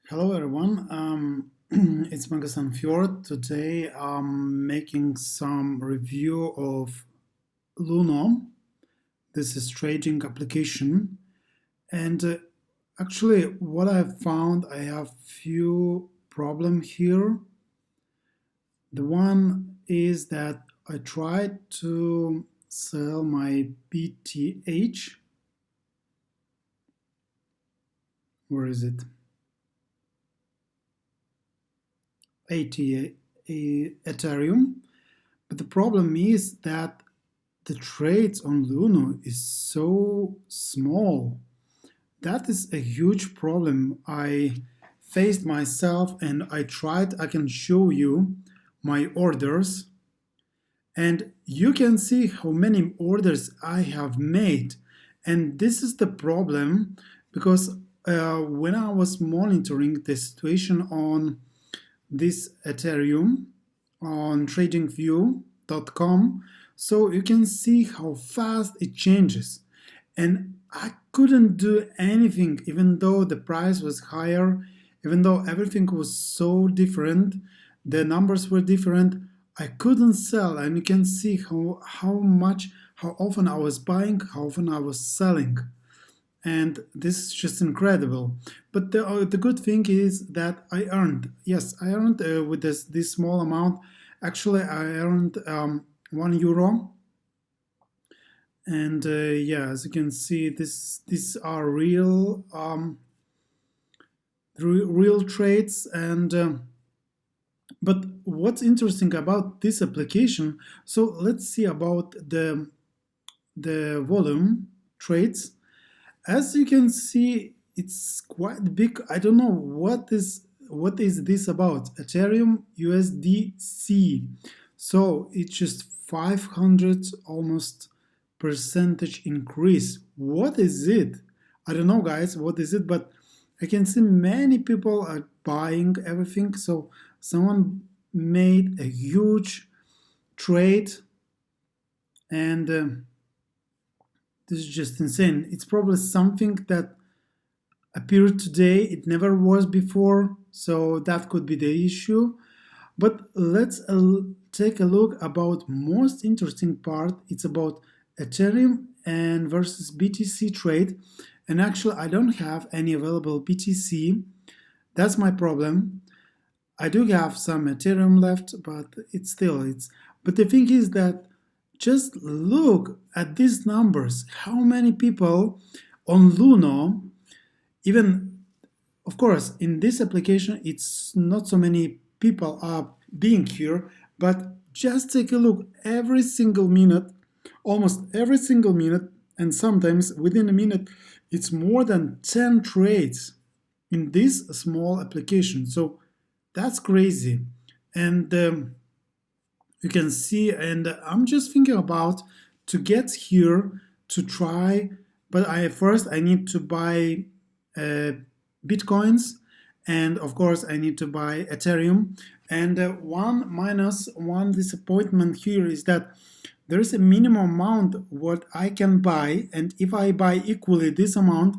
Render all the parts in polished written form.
Hello everyone, it's Magasan Fjord. Today I'm making some review of Luno. This is trading application, and actually what I found, I have few problem here. The one is that I tried to sell my BTH. Where is it? 80 Ethereum. But the problem is that the trades on Luno is so small. That is a huge problem I faced myself, and I can show you my orders, and you can see how many orders I have made. And this is the problem because when I was monitoring the situation on this Ethereum on TradingView.com, so you can see how fast it changes. And I couldn't do anything, even though the price was higher, even though everything was so different, the numbers were different. I couldn't sell, and you can see how often I was buying, how often I was selling. And this is just incredible. But the good thing is that I earned. Yes, I earned with this small amount. Actually, I earned €1. And yeah, as you can see, these are real trades. And but what's interesting about this application? So let's see about the volume trades. As you can see, it's quite big. I don't know what is this about. Ethereum USDC. So it's just 500 almost percentage increase. What is it? I don't know, guys, what is it? But I can see many people are buying everything. So someone made a huge trade, and this is just insane. It's probably something that appeared today. It never was before, so that could be the issue. But let's take a look about most interesting part. It's about Ethereum and versus BTC trade. And actually, I don't have any available BTC. That's my problem. I do have some Ethereum left, but it's. But the thing is that just look at these numbers. How many people on Luno, even of course in this application, it's not so many people are being here, but just take a look every single minute, almost every single minute, and sometimes within a minute, it's more than 10 trades in this small application. So that's crazy. And you can see, and I'm just thinking about to get here to try, but first I need to buy bitcoins, and of course I need to buy Ethereum. And one disappointment here is that there is a minimum amount what I can buy, and if I buy equally this amount,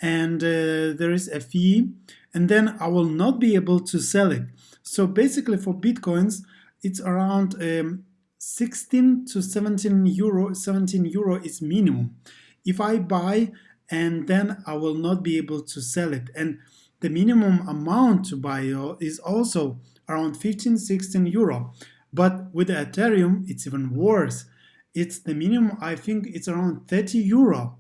and there is a fee, and then I will not be able to sell it. So basically for bitcoins, it's around 16 to 17 euro. 17 euro is minimum. If I buy, and then I will not be able to sell it. And the minimum amount to buy is also around 15, 16 euro. But with Ethereum, it's even worse. It's the minimum, I think it's around 30 euro,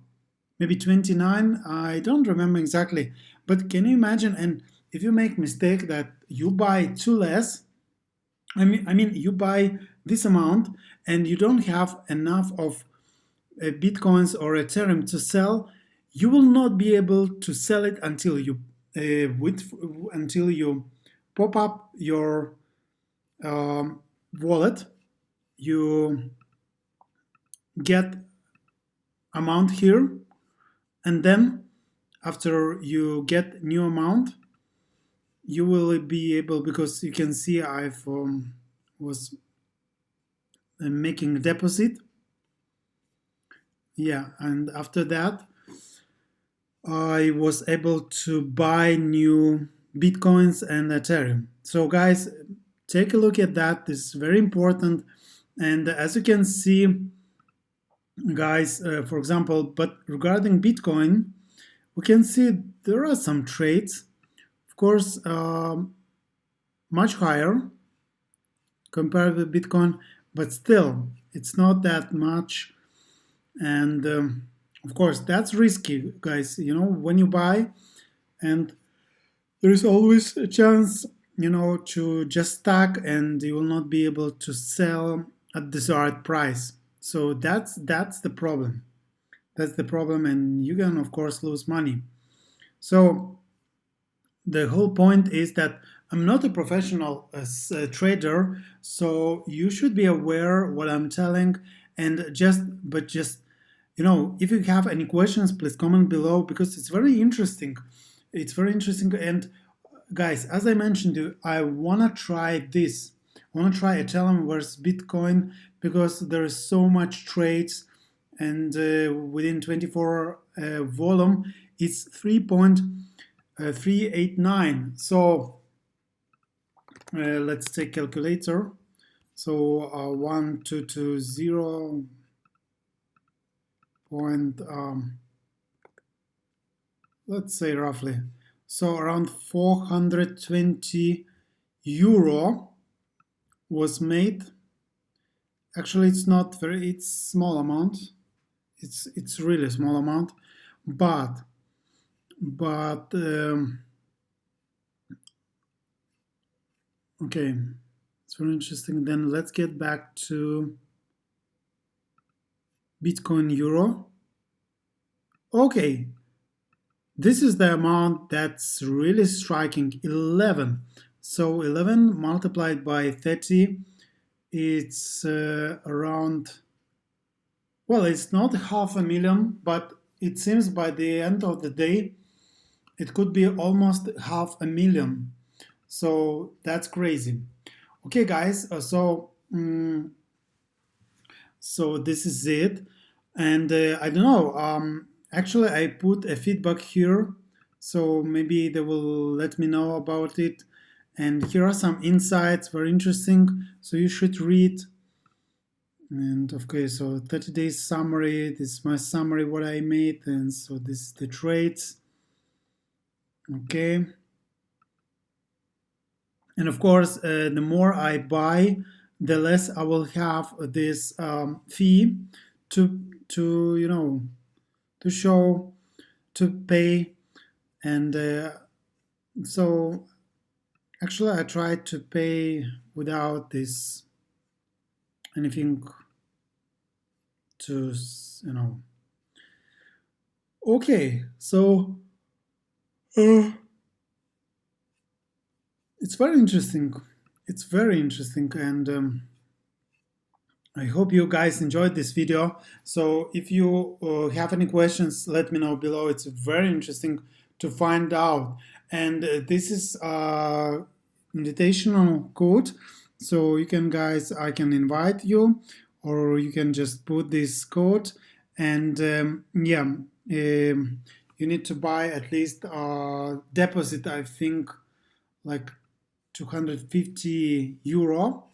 maybe 29. I don't remember exactly. But can you imagine? And if you make mistake that you buy too less, I mean, you buy this amount and you don't have enough of bitcoins or Ethereum to sell, you will not be able to sell it until you until you pop up your wallet. You get amount here, and then after you get new amount, you will be able, because you can see I've was making a deposit. Yeah, and after that I was able to buy new Bitcoins and Ethereum. So guys, take a look at that. This is very important. And as you can see, guys, for example, but regarding Bitcoin, we can see there are some trades, of course, much higher compared with Bitcoin, but still, it's not that much. And of course, that's risky, guys. You know, when you buy, and there is always a chance, you know, to just stack, and you will not be able to sell at the desired price. So that's the problem. That's the problem, and you can of course lose money. So the whole point is that I'm not a professional trader, so you should be aware what I'm telling, and just you know, if you have any questions, please comment below because it's very interesting. It's very interesting, and guys, as I mentioned, I wanna try this. I wanna try Ethereum versus Bitcoin because there is so much trades, and within 24 volume, it's 3.389. So let's take calculator. So 1220 point, let's say roughly. So around 420 euro was made. Actually, it's not very, it's small amount. It's really a small amount, but okay, it's very interesting. Then let's get back to Bitcoin Euro. Okay, this is the amount that's really striking, 11. So 11 multiplied by 30, it's around, well, it's not 500,000, but it seems by the end of the day, it could be almost 500,000. So that's crazy. Okay, guys, so this is it. And I don't know, actually I put a feedback here, so maybe they will let me know about it. And here are some insights, very interesting, so you should read. And okay, so 30 days summary, this is my summary what I made, and so this is the trades. Okay, and of course the more I buy, the less I will have this fee to you know, to show, to pay. And so actually I tried to pay without this anything to, you know. Okay, so it's very interesting. It's very interesting, and I hope you guys enjoyed this video. So if you have any questions, let me know below. It's very interesting to find out. And this is invitational code. So you can, guys, I can invite you, or you can just put this code. And yeah, you need to buy at least deposit, I think, like 250 euro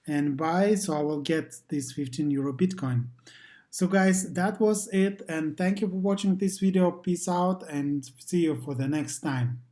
and buy, so I will get this 15 euro Bitcoin. So guys, that was it, and thank you for watching this video. Peace out and see you for the next time.